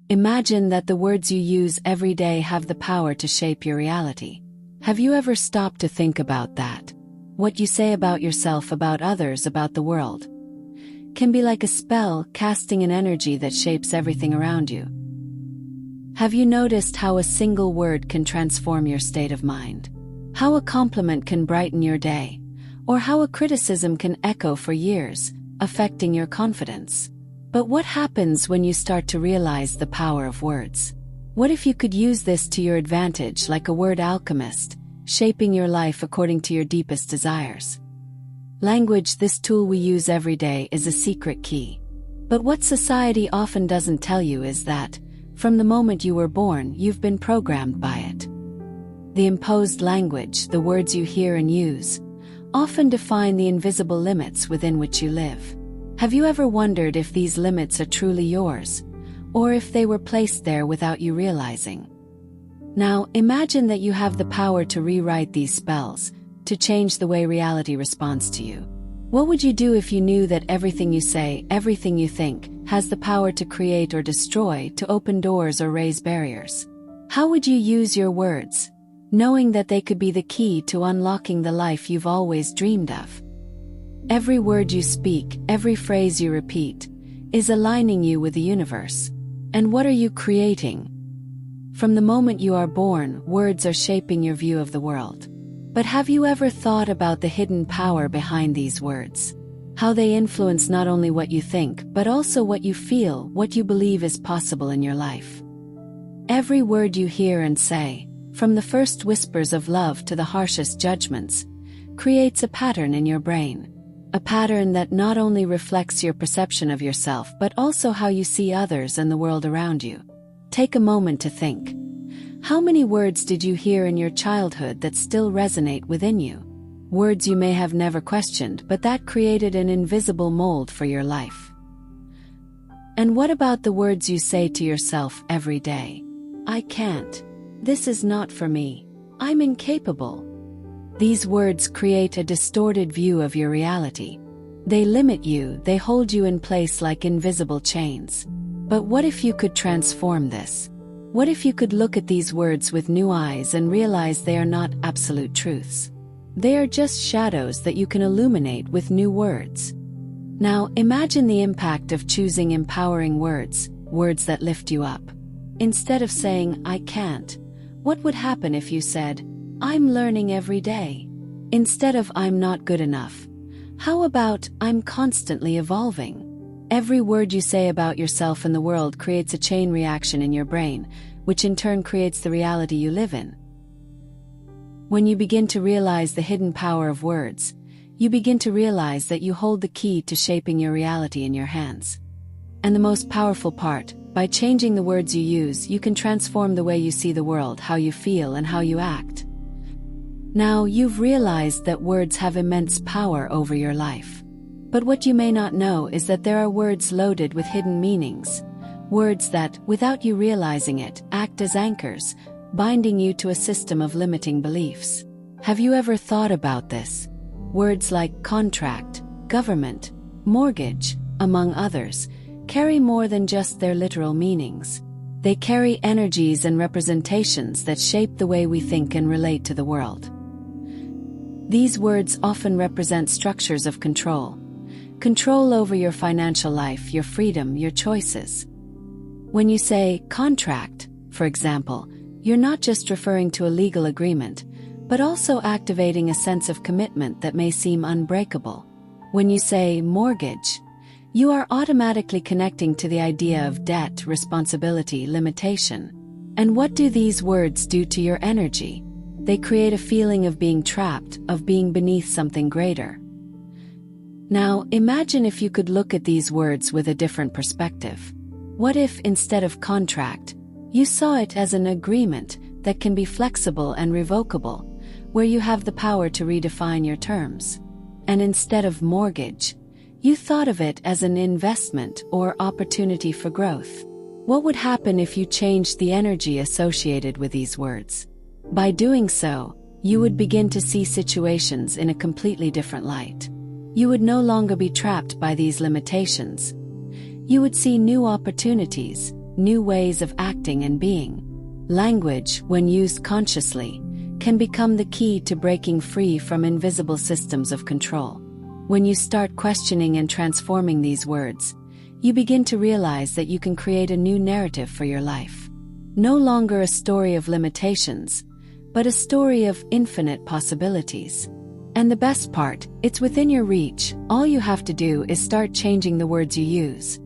Imagine that the words you use every day have the power to shape your reality. Have you ever stopped to think about that? What you say about yourself, about others, about the world, can be like a spell, casting an energy that shapes everything around you. Have you noticed how a single word can transform your state of mind? How a compliment can brighten your day, or how a criticism can echo for years, affecting your confidence? But what happens when you start to realize the power of words? What if you could use this to your advantage, like a word alchemist, shaping your life according to your deepest desires? Language, this tool we use every day, is a secret key. But what society often doesn't tell you is that, from the moment you were born, you've been programmed by it. The imposed language, the words you hear and use, often define the invisible limits within which you live. Have you ever wondered if these limits are truly yours, or if they were placed there without you realizing? Now, imagine that you have the power to rewrite these spells, to change the way reality responds to you. What would you do if you knew that everything you say, everything you think, has the power to create or destroy, to open doors or raise barriers? How would you use your words, knowing that they could be the key to unlocking the life you've always dreamed of? Every word you speak, every phrase you repeat, is aligning you with the universe. And what are you creating? From the moment you are born, words are shaping your view of the world. But have you ever thought about the hidden power behind these words? How they influence not only what you think, but also what you feel, what you believe is possible in your life. Every word you hear and say, from the first whispers of love to the harshest judgments, creates a pattern in your brain. A pattern that not only reflects your perception of yourself but also how you see others and the world around you. Take a moment to think. How many words did you hear in your childhood that still resonate within you? Words you may have never questioned, but that created an invisible mold for your life. And what about the words you say to yourself every day? I can't. This is not for me. I'm incapable. These words create a distorted view of your reality. They limit you, they hold you in place like invisible chains. But what if you could transform this? What if you could look at these words with new eyes and realize they are not absolute truths? They are just shadows that you can illuminate with new words. Now, imagine the impact of choosing empowering words, words that lift you up. Instead of saying, I can't, what would happen if you said, I'm learning every day? Instead of I'm not good enough, how about I'm constantly evolving? Every word you say about yourself and the world creates a chain reaction in your brain, which in turn creates the reality you live in. When you begin to realize the hidden power of words, you begin to realize that you hold the key to shaping your reality in your hands. And the most powerful part, by changing the words you use, you can transform the way you see the world, how you feel, and how you act. Now, you've realized that words have immense power over your life. But what you may not know is that there are words loaded with hidden meanings. Words that, without you realizing it, act as anchors, binding you to a system of limiting beliefs. Have you ever thought about this? Words like contract, government, mortgage, among others, carry more than just their literal meanings. They carry energies and representations that shape the way we think and relate to the world. These words often represent structures of control. Control over your financial life, your freedom, your choices. When you say contract, for example, you're not just referring to a legal agreement, but also activating a sense of commitment that may seem unbreakable. When you say mortgage, you are automatically connecting to the idea of debt, responsibility, limitation. And what do these words do to your energy? They create a feeling of being trapped, of being beneath something greater. Now, imagine if you could look at these words with a different perspective. What if, instead of contract, you saw it as an agreement that can be flexible and revocable, where you have the power to redefine your terms? And instead of mortgage, you thought of it as an investment or opportunity for growth. What would happen if you changed the energy associated with these words? By doing so, you would begin to see situations in a completely different light. You would no longer be trapped by these limitations. You would see new opportunities, new ways of acting and being. Language, when used consciously, can become the key to breaking free from invisible systems of control. When you start questioning and transforming these words, you begin to realize that you can create a new narrative for your life. No longer a story of limitations, but a story of infinite possibilities. And the best part, it's within your reach. All you have to do is start changing the words you use.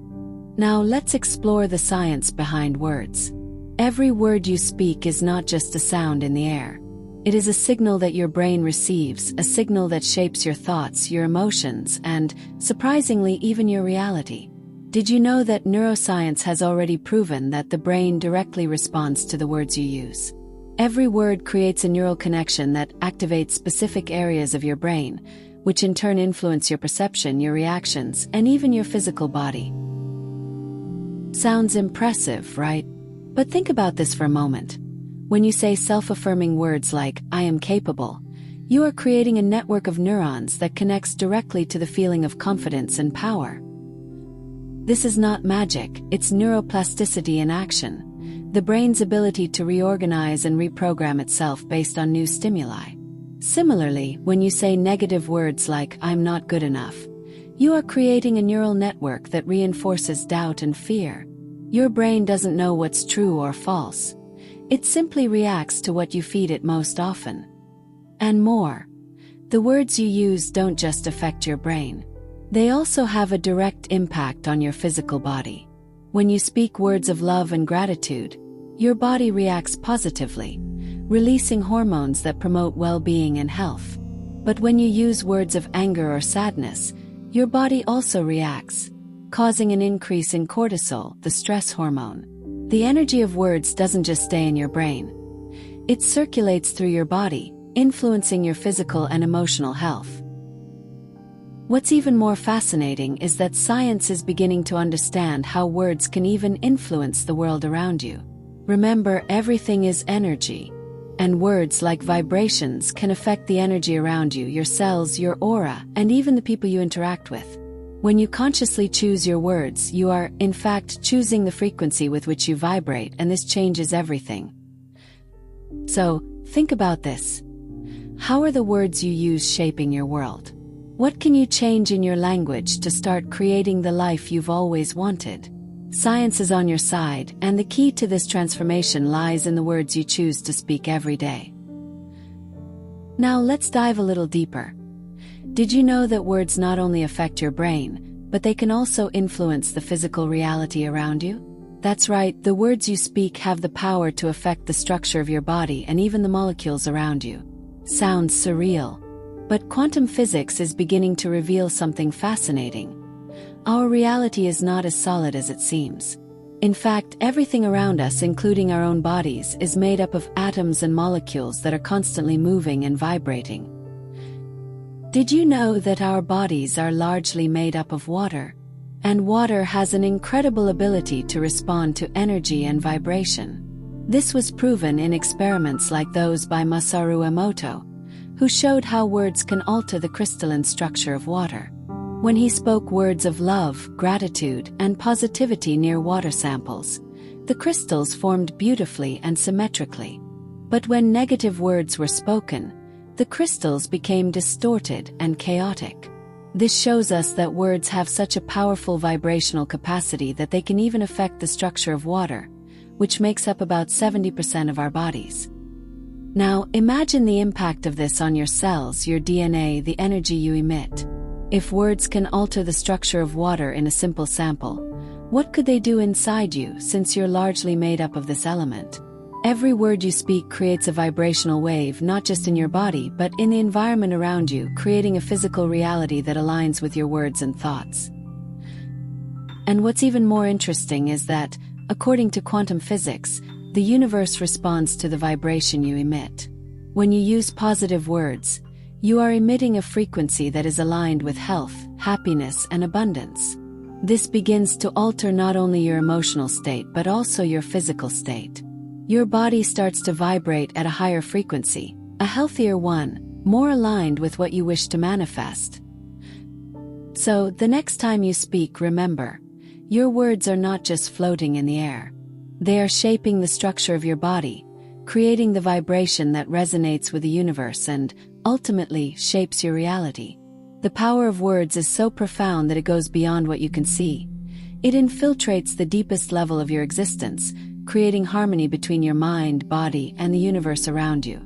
Now let's explore the science behind words. Every word you speak is not just a sound in the air. It is a signal that your brain receives, a signal that shapes your thoughts, your emotions, and, surprisingly, even your reality. Did you know that neuroscience has already proven that the brain directly responds to the words you use? Every word creates a neural connection that activates specific areas of your brain, which in turn influence your perception, your reactions, and even your physical body. Sounds impressive, right? But think about this for a moment. When you say self-affirming words like, "I am capable," you are creating a network of neurons that connects directly to the feeling of confidence and power. This is not magic, it's neuroplasticity in action, the brain's ability to reorganize and reprogram itself based on new stimuli. Similarly, when you say negative words like, "I'm not good enough," you are creating a neural network that reinforces doubt and fear. Your brain doesn't know what's true or false. It simply reacts to what you feed it most often. And more. The words you use don't just affect your brain. They also have a direct impact on your physical body. When you speak words of love and gratitude, your body reacts positively, releasing hormones that promote well-being and health. But when you use words of anger or sadness, your body also reacts, causing an increase in cortisol, the stress hormone. The energy of words doesn't just stay in your brain. It circulates through your body, influencing your physical and emotional health. What's even more fascinating is that science is beginning to understand how words can even influence the world around you. Remember, everything is energy, and words like vibrations can affect the energy around you, your cells, your aura, and even the people you interact with. When you consciously choose your words, you are, in fact, choosing the frequency with which you vibrate, and this changes everything. So, think about this. How are the words you use shaping your world? What can you change in your language to start creating the life you've always wanted? Science is on your side, and the key to this transformation lies in the words you choose to speak every day. Now let's dive a little deeper. Did you know that words not only affect your brain, but they can also influence the physical reality around you? That's right, the words you speak have the power to affect the structure of your body and even the molecules around you. Sounds surreal. But quantum physics is beginning to reveal something fascinating. Our reality is not as solid as it seems. In fact, everything around us, including our own bodies, is made up of atoms and molecules that are constantly moving and vibrating. Did you know that our bodies are largely made up of water? And water has an incredible ability to respond to energy and vibration. This was proven in experiments like those by Masaru Emoto, who showed how words can alter the crystalline structure of water. When he spoke words of love, gratitude, and positivity near water samples, the crystals formed beautifully and symmetrically. But when negative words were spoken, the crystals became distorted and chaotic. This shows us that words have such a powerful vibrational capacity that they can even affect the structure of water, which makes up about 70% of our bodies. Now, imagine the impact of this on your cells, your DNA, the energy you emit. If words can alter the structure of water in a simple sample, what could they do inside you, since you're largely made up of this element? Every word you speak creates a vibrational wave, not just in your body, but in the environment around you, creating a physical reality that aligns with your words and thoughts. And what's even more interesting is that, according to quantum physics, the universe responds to the vibration you emit. When you use positive words, you are emitting a frequency that is aligned with health, happiness, and abundance. This begins to alter not only your emotional state but also your physical state. Your body starts to vibrate at a higher frequency, a healthier one, more aligned with what you wish to manifest. So, the next time you speak, remember, your words are not just floating in the air. They are shaping the structure of your body, creating the vibration that resonates with the universe and, ultimately, shapes your reality. The power of words is so profound that it goes beyond what you can see. It infiltrates the deepest level of your existence, creating harmony between your mind, body, and the universe around you.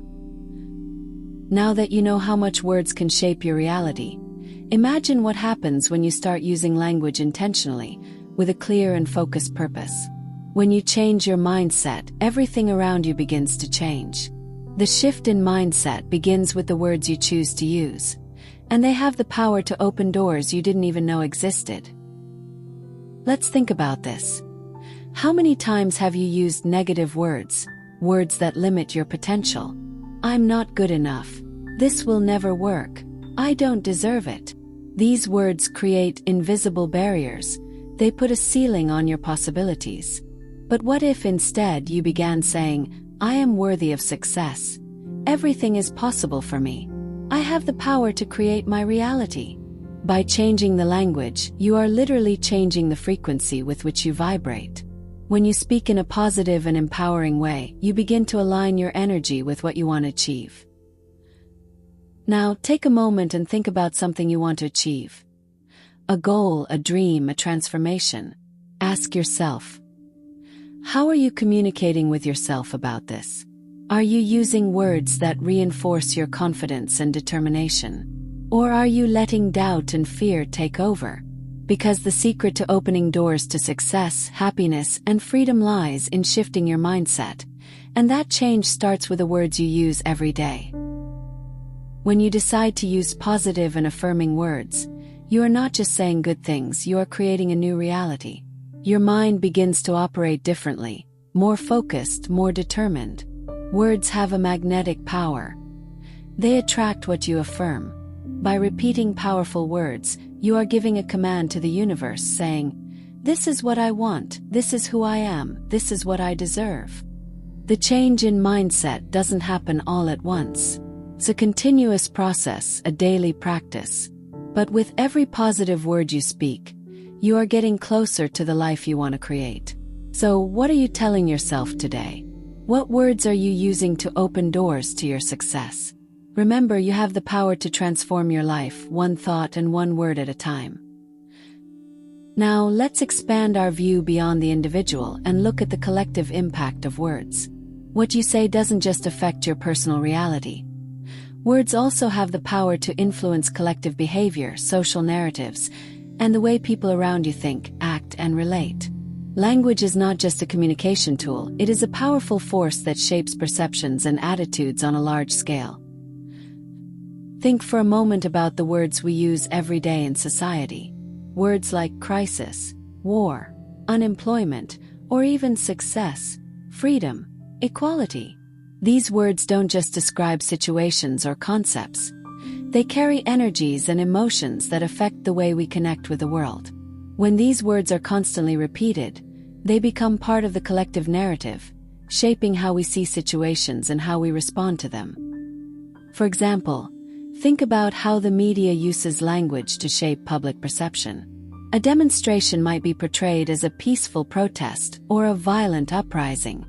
Now that you know how much words can shape your reality, imagine what happens when you start using language intentionally, with a clear and focused purpose. When you change your mindset, everything around you begins to change. The shift in mindset begins with the words you choose to use, and they have the power to open doors you didn't even know existed. Let's think about this. How many times have you used negative words, words that limit your potential? I'm not good enough. This will never work. I don't deserve it. These words create invisible barriers. They put a ceiling on your possibilities. But what if instead you began saying, I am worthy of success. Everything is possible for me. I have the power to create my reality. By changing the language, you are literally changing the frequency with which you vibrate. When you speak in a positive and empowering way, you begin to align your energy with what you want to achieve. Now, take a moment and think about something you want to achieve. A goal, a dream, a transformation. Ask yourself, how are you communicating with yourself about this? Are you using words that reinforce your confidence and determination? Or are you letting doubt and fear take over? Because the secret to opening doors to success, happiness, and freedom lies in shifting your mindset, and that change starts with the words you use every day. When you decide to use positive and affirming words, you are not just saying good things, you are creating a new reality. Your mind begins to operate differently, more focused, more determined. Words have a magnetic power. They attract what you affirm. By repeating powerful words, you are giving a command to the universe saying, this is what I want, this is who I am, this is what I deserve. The change in mindset doesn't happen all at once. It's a continuous process, a daily practice. But with every positive word you speak, you are getting closer to the life you want to create. So, what are you telling yourself today? What words are you using to open doors to your success? Remember, you have the power to transform your life, one thought and one word at a time. Now, let's expand our view beyond the individual and look at the collective impact of words. What you say doesn't just affect your personal reality. Words also have the power to influence collective behavior, social narratives, and the way people around you think, act, and relate. Language is not just a communication tool, it is a powerful force that shapes perceptions and attitudes on a large scale. Think for a moment about the words we use every day in society. Words like crisis, war, unemployment, or even success, freedom, equality. These words don't just describe situations or concepts. They carry energies and emotions that affect the way we connect with the world. When these words are constantly repeated, they become part of the collective narrative, shaping how we see situations and how we respond to them. For example, think about how the media uses language to shape public perception. A demonstration might be portrayed as a peaceful protest or a violent uprising,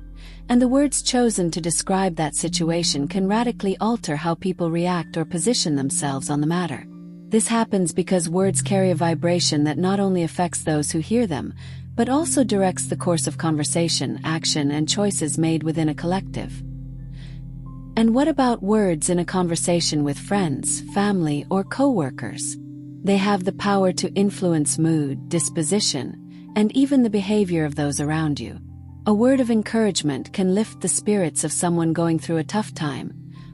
and the words chosen to describe that situation can radically alter how people react or position themselves on the matter. This happens because words carry a vibration that not only affects those who hear them, but also directs the course of conversation, action, and choices made within a collective. And what about words in a conversation with friends, family, or co-workers? They have the power to influence mood, disposition, and even the behavior of those around you. A word of encouragement can lift the spirits of someone going through a tough time,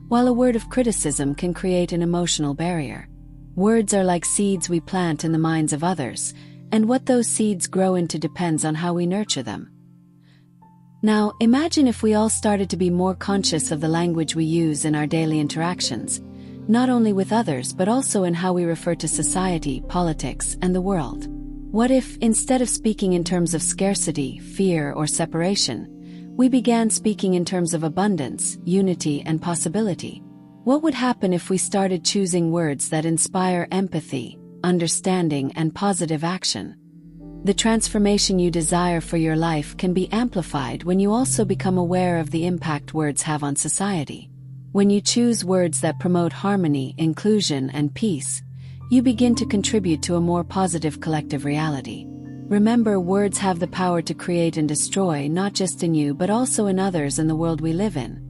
while a word of criticism can create an emotional barrier. Words are like seeds we plant in the minds of others, and what those seeds grow into depends on how we nurture them. Now, imagine if we all started to be more conscious of the language we use in our daily interactions, not only with others but also in how we refer to society, politics, and the world. What if, instead of speaking in terms of scarcity, fear, or separation, we began speaking in terms of abundance, unity, and possibility? What would happen if we started choosing words that inspire empathy, understanding, and positive action? The transformation you desire for your life can be amplified when you also become aware of the impact words have on society. When you choose words that promote harmony, inclusion, and peace, you begin to contribute to a more positive collective reality. Remember, words have the power to create and destroy, not just in you but also in others and the world we live in.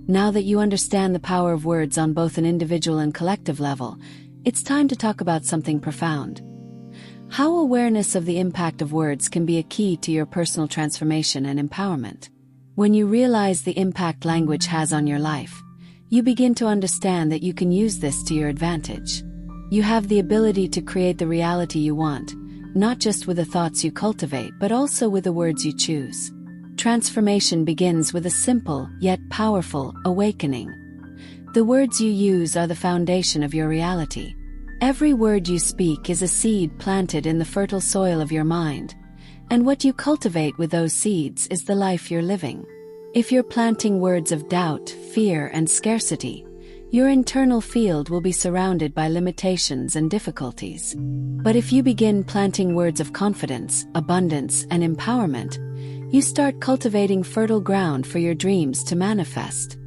Now that you understand the power of words on both an individual and collective level, it's time to talk about something profound. How awareness of the impact of words can be a key to your personal transformation and empowerment. When you realize the impact language has on your life, you begin to understand that you can use this to your advantage. You have the ability to create the reality you want, not just with the thoughts you cultivate but also with the words you choose. Transformation begins with a simple, yet powerful, awakening. The words you use are the foundation of your reality. Every word you speak is a seed planted in the fertile soil of your mind, and what you cultivate with those seeds is the life you're living. If you're planting words of doubt, fear, and scarcity, your internal field will be surrounded by limitations and difficulties. But if you begin planting words of confidence, abundance, and empowerment, you start cultivating fertile ground for your dreams to manifest.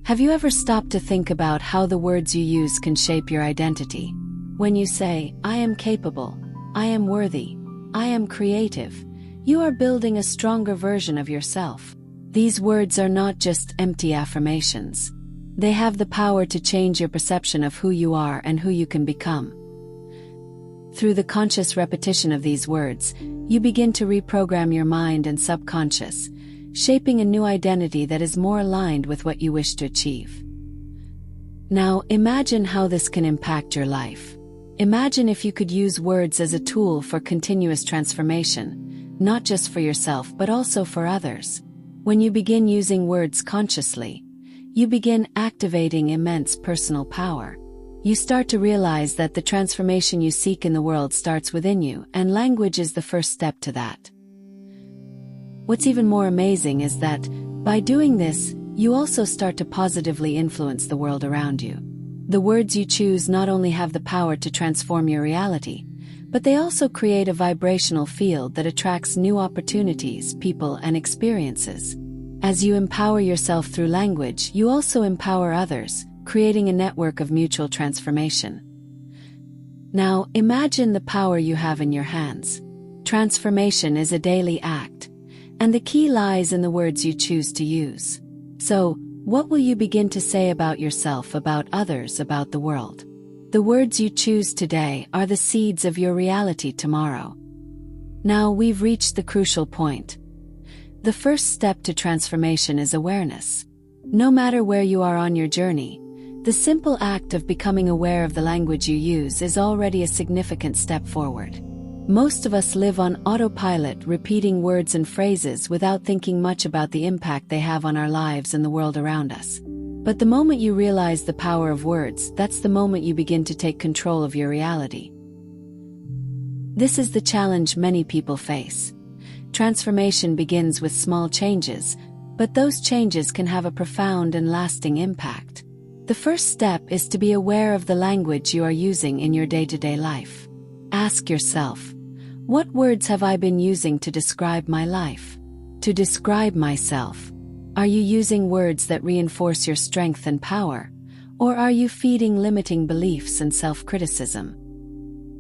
Have you ever stopped to think about how the words you use can shape your identity? When you say, "I am capable," "I am worthy," "I am creative," you are building a stronger version of yourself. These words are not just empty affirmations. They have the power to change your perception of who you are and who you can become. Through the conscious repetition of these words, you begin to reprogram your mind and subconscious, shaping a new identity that is more aligned with what you wish to achieve. Now, imagine how this can impact your life. Imagine if you could use words as a tool for continuous transformation, not just for yourself but also for others. When you begin using words consciously, you begin activating immense personal power. You start to realize that the transformation you seek in the world starts within you, and language is the first step to that. What's even more amazing is that, by doing this, you also start to positively influence the world around you. The words you choose not only have the power to transform your reality, but they also create a vibrational field that attracts new opportunities, people, and experiences. As you empower yourself through language, you also empower others, creating a network of mutual transformation. Now, imagine the power you have in your hands. Transformation is a daily act, and the key lies in the words you choose to use. So, what will you begin to say about yourself, about others, about the world? The words you choose today are the seeds of your reality tomorrow. Now we've reached the crucial point. The first step to transformation is awareness. No matter where you are on your journey, the simple act of becoming aware of the language you use is already a significant step forward. Most of us live on autopilot, repeating words and phrases without thinking much about the impact they have on our lives and the world around us. But the moment you realize the power of words, that's the moment you begin to take control of your reality. This is the challenge many people face. Transformation begins with small changes, but those changes can have a profound and lasting impact. The first step is to be aware of the language you are using in your day-to-day life. Ask yourself, what words have I been using to describe my life? To describe myself? Are you using words that reinforce your strength and power? Or are you feeding limiting beliefs and self-criticism?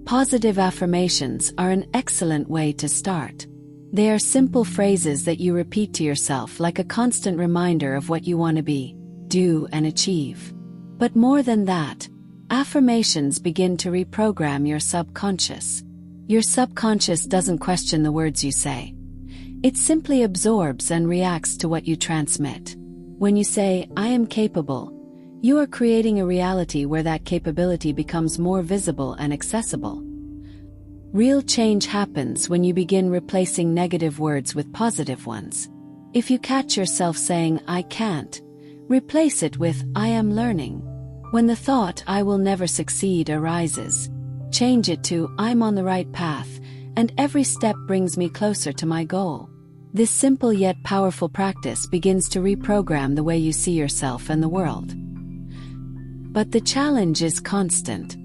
Positive affirmations are an excellent way to start. They are simple phrases that you repeat to yourself like a constant reminder of what you want to be, do, and achieve. But more than that, affirmations begin to reprogram your subconscious. Your subconscious doesn't question the words you say. It simply absorbs and reacts to what you transmit. When you say, "I am capable," you are creating a reality where that capability becomes more visible and accessible. Real change happens when you begin replacing negative words with positive ones. If you catch yourself saying, "I can't," replace it with, "I am learning." When the thought, "I will never succeed," arises, change it to, "I'm on the right path, and every step brings me closer to my goal." This simple yet powerful practice begins to reprogram the way you see yourself and the world. But the challenge is constant.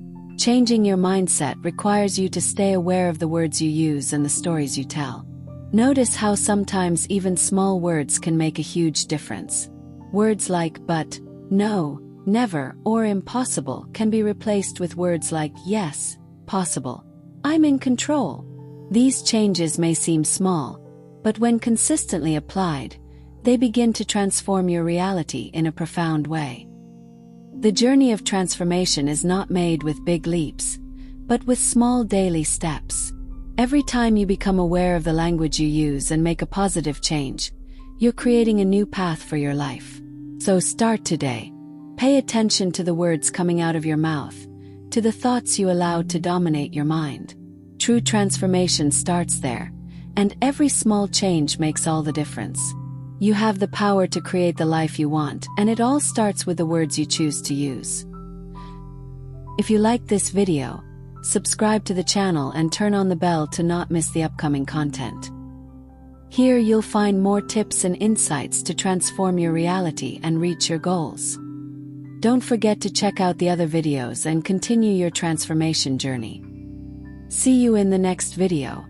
Changing your mindset requires you to stay aware of the words you use and the stories you tell. Notice how sometimes even small words can make a huge difference. Words like but, no, never, or impossible can be replaced with words like yes, possible, I'm in control. These changes may seem small, but when consistently applied, they begin to transform your reality in a profound way. The journey of transformation is not made with big leaps, but with small daily steps. Every time you become aware of the language you use and make a positive change, you're creating a new path for your life. So start today. Pay attention to the words coming out of your mouth, to the thoughts you allow to dominate your mind. True transformation starts there, and every small change makes all the difference. You have the power to create the life you want, and it all starts with the words you choose to use. If you liked this video, subscribe to the channel and turn on the bell to not miss the upcoming content. Here you'll find more tips and insights to transform your reality and reach your goals. Don't forget to check out the other videos and continue your transformation journey. See you in the next video.